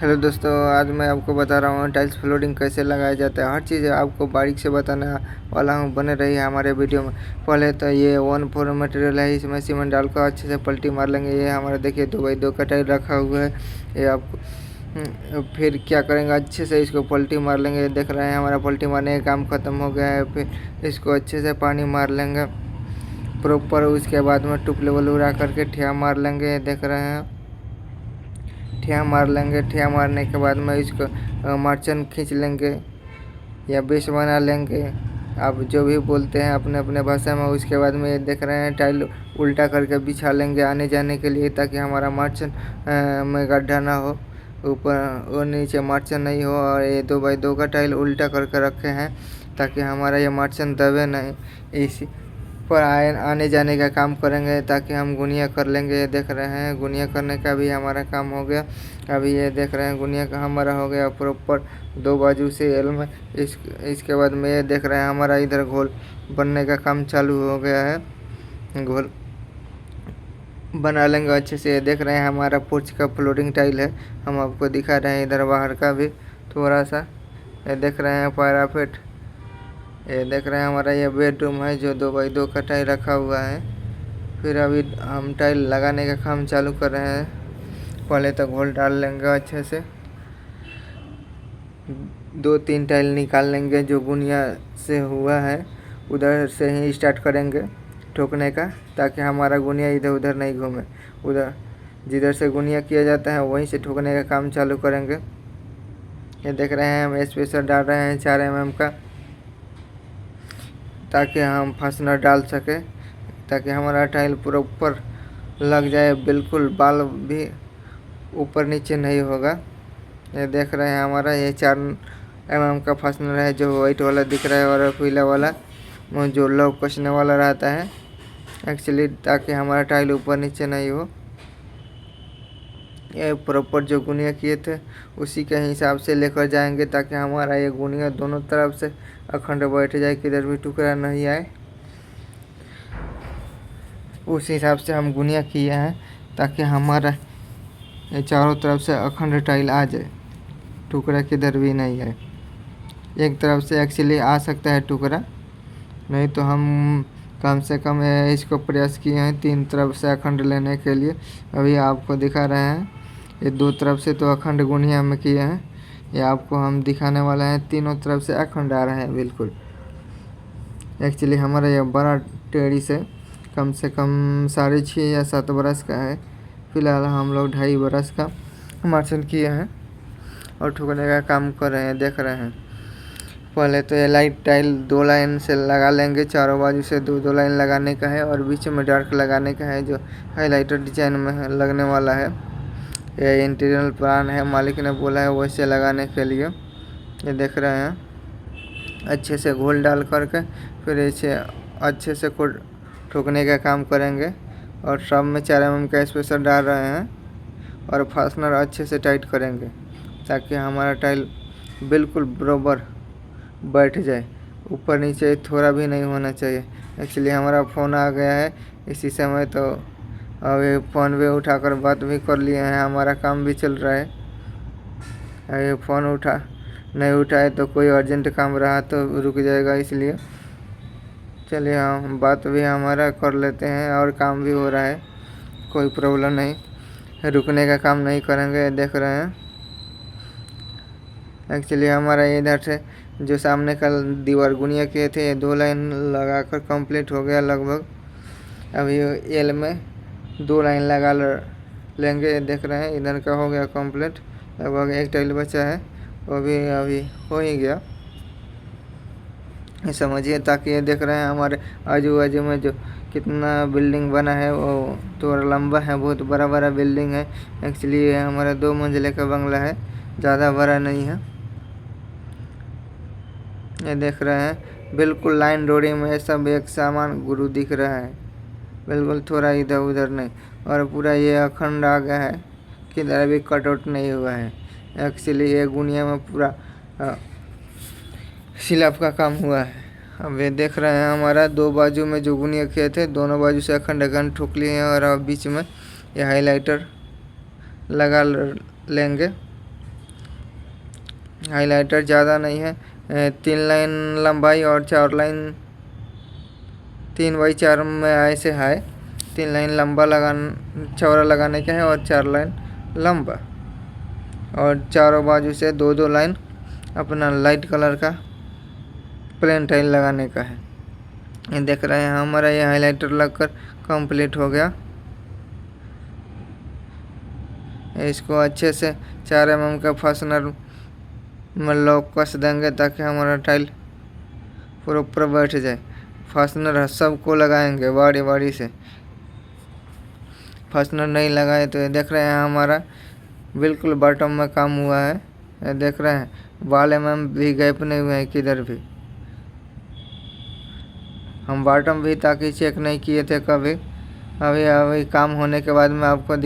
Hello दोस्तों, आज मैं आपको बता रहा हूँ टाइल्स फ्लोरिंग कैसे लगाया जाता है। हर चीज़ आपको बारीक से बताने वाला हूँ। बने रही है हमारे वीडियो में। पहले तो ये 1/4 मटेरियल है, इसमें सीमेंट डालकर अच्छे से पलटी मार लेंगे। ये हमारा देखिए 2x2 का टाइल रखा हुआ है। ये आपको फिर क्या करेंगे, अच्छे से इसको पलटी मार लेंगे। देख रहे हैं हमारा पलटी मारने का काम ख़त्म हो गया है। फिर इसको अच्छे से पानी मार लेंगे प्रॉपर। उसके बाद में टूप लेवल उड़ा करके ठिया मार लेंगे। देख रहे हैं ठिया मार लेंगे। ठिया मारने के बाद में इसको मार्चन खींच लेंगे या बेस बना लेंगे, आप जो भी बोलते हैं अपने अपने भाषा में। उसके बाद में ये देख रहे हैं टाइल उल्टा करके बिछा लेंगे आने जाने के लिए, ताकि हमारा मार्चन में गड्ढा ना हो, ऊपर और नीचे मार्चन नहीं हो। और ये 2x2 का टाइल उल्टा करके रखे हैं ताकि हमारा ये मार्चन दबे नहीं। इसी पर आने जाने का काम करेंगे ताकि हम गुनिया कर लेंगे। ये देख रहे हैं गुनिया करने का भी हमारा काम हो गया। अभी ये देख रहे हैं गुनिया का हमारा हो गया प्रॉपर 2 बाजू से एल में। इसके बाद में ये देख रहे हैं हमारा इधर घोल बनने का काम चालू हो गया है। घोल बना लेंगे अच्छे से। ये देख रहे हैं हमारा पोर्च का फ्लोरिंग टाइल है, हम आपको दिखा रहे हैं। इधर बाहर का भी थोड़ा सा ये देख रहे हैं पैराफिट। ये देख रहे हैं हमारा ये बेडरूम है जो 2x2 का टाइल रखा हुआ है। फिर अभी हम टाइल लगाने का काम चालू कर रहे हैं। पहले तो घोल डाल लेंगे अच्छे से, 2-3 टाइल निकाल लेंगे जो गुनिया से हुआ है। उधर से ही स्टार्ट करेंगे ठोकने का, ताकि हमारा गुनिया इधर उधर नहीं घूमे। उधर जिधर से गुनिया किया जाता है वहीं से ठोकने का काम चालू करेंगे। ये देख रहे हैं हम स्पेसर डाल रहे हैं 4 mm का, ताकि हम फास्टनर डाल सके, ताकि हमारा टाइल पूरा ऊपर लग जाए, बिल्कुल बाल भी ऊपर नीचे नहीं होगा। ये देख रहे हैं हमारा ये 4 mm का फास्टनर है जो वाइट वाला दिख रहा है, और पीला वाला जो लॉक कसने वाला रहता है एक्चुअली, ताकि हमारा टाइल ऊपर नीचे नहीं हो। ये प्रॉपर जो गुनिया किए थे उसी के हिसाब से लेकर जाएंगे, ताकि हमारा ये गुनिया दोनों तरफ से अखंड बैठ जाए, किधर भी टुकड़ा नहीं आए। उस हिसाब से हम गुनिया किए हैं ताकि हमारा ये चारों तरफ से अखंड टाइल आ जाए, टुकड़ा किधर भी नहीं आए। एक तरफ से एक्चुअली आ सकता है टुकड़ा, नहीं तो हम कम से कम इसको प्रयास किए हैं 3 तरफ से अखंड लेने के लिए। अभी आपको दिखा रहे हैं ये 2 तरफ से तो अखंड गुनिया में किए हैं। ये आपको हम दिखाने वाला है, तीनों तरफ से अखंड आ रहे हैं बिल्कुल। एक्चुअली हमारा ये बड़ा टेढ़ी से कम 6.5 या 7 बरस का है। फिलहाल हम लोग 2.5 बरस का मार्शन किए हैं और ठोकने का काम कर रहे हैं। देख रहे हैं पहले तो ये लाइट टाइल 2 लाइन से लगा लेंगे, चारों बाजू से 2-2 लाइन लगाने का है, और बीच में डार्क लगाने का है जो हाईलाइटर डिजाइन में लगने वाला है। ये इंटीरियर प्लान है, मालिक ने बोला है वैसे लगाने के लिए। ये देख रहे हैं अच्छे से घोल डाल करके फिर इसे अच्छे से ठोकने का काम करेंगे। और सब में 4 mm का स्पेसर डाल रहे हैं और फास्टनर अच्छे से टाइट करेंगे ताकि हमारा टाइल बिल्कुल बराबर बैठ जाए, ऊपर नीचे थोड़ा भी नहीं होना चाहिए। एक्चुअली हमारा फ़ोन आ गया है इसी समय, तो अभी फ़ोन भी उठाकर बात भी कर लिए हैं, हमारा काम भी चल रहा है। अभी फ़ोन नहीं उठाए तो कोई अर्जेंट काम रहा तो रुक जाएगा, इसलिए चलिए हम बात भी हमारा कर लेते हैं और काम भी हो रहा है, कोई प्रॉब्लम नहीं, रुकने का काम नहीं करेंगे। देख रहे हैं एक्चुअली हमारा इधर से जो सामने का दीवार गुनिया किए थे ये 2 लाइन लगाकर कंप्लीट हो गया लगभग। अभी एल में 2 लाइन लगा लेंगे। देख रहे हैं इधर का हो गया कंप्लीट, लगभग 1 टाइल बचा है, वो भी अभी हो ही गया समझिए। ताकि ये देख रहे हैं हमारे आजू बाजू में जो कितना बिल्डिंग बना है, वो थोड़ा लंबा है, बहुत बड़ा बड़ा बिल्डिंग है। एक्चुअली ये हमारा 2 मंजिले का बंगला है, ज़्यादा बड़ा नहीं है। ये देख रहे हैं बिल्कुल लाइन डोरी में सब एक सामान गुरु दिख रहा है, बिल्कुल थोड़ा इधर उधर नहीं। और पूरा ये अखंड आ गया है, किधर भी कटआउट नहीं हुआ है। एक्चुअली ये गुनिया में पूरा सिलाप का काम हुआ है। अब ये देख रहे हैं हमारा 2 बाजू में जो गुनिया किए थे दोनों बाजू से अखंड अखंड ठोक लिए हैं, और अब बीच में ये हाईलाइटर लगा लेंगे। हाइलाइटर ज़्यादा नहीं है, 3 लाइन लंबाई और 4 लाइन 3x4 में ऐसे है। 3 लाइन लंबा चौड़ा लगाने का है और 4 लाइन लंबा, और चारों बाजू से 2-2 लाइन अपना लाइट कलर का प्लेन टाइल लगाने का है। ये देख रहे हैं हमारा ये हाइलाइटर लगकर कंप्लीट हो गया। इसको अच्छे से 4 mm का फास्टनर में लॉक कस देंगे ताकि हमारा टाइल पूरा ऊपर बैठ जाए। फास्टनर सबको लगाएंगे बारी बारी से, फास्टनर नहीं लगाए तो ये देख रहे हैं हमारा बिल्कुल बॉटम में काम हुआ है। ये देख रहे हैं 12 mm भी गैप नहीं हुए हैं किधर भी। हम बॉटम भी ताकि चेक नहीं किए थे कभी, अभी काम होने के बाद में आपको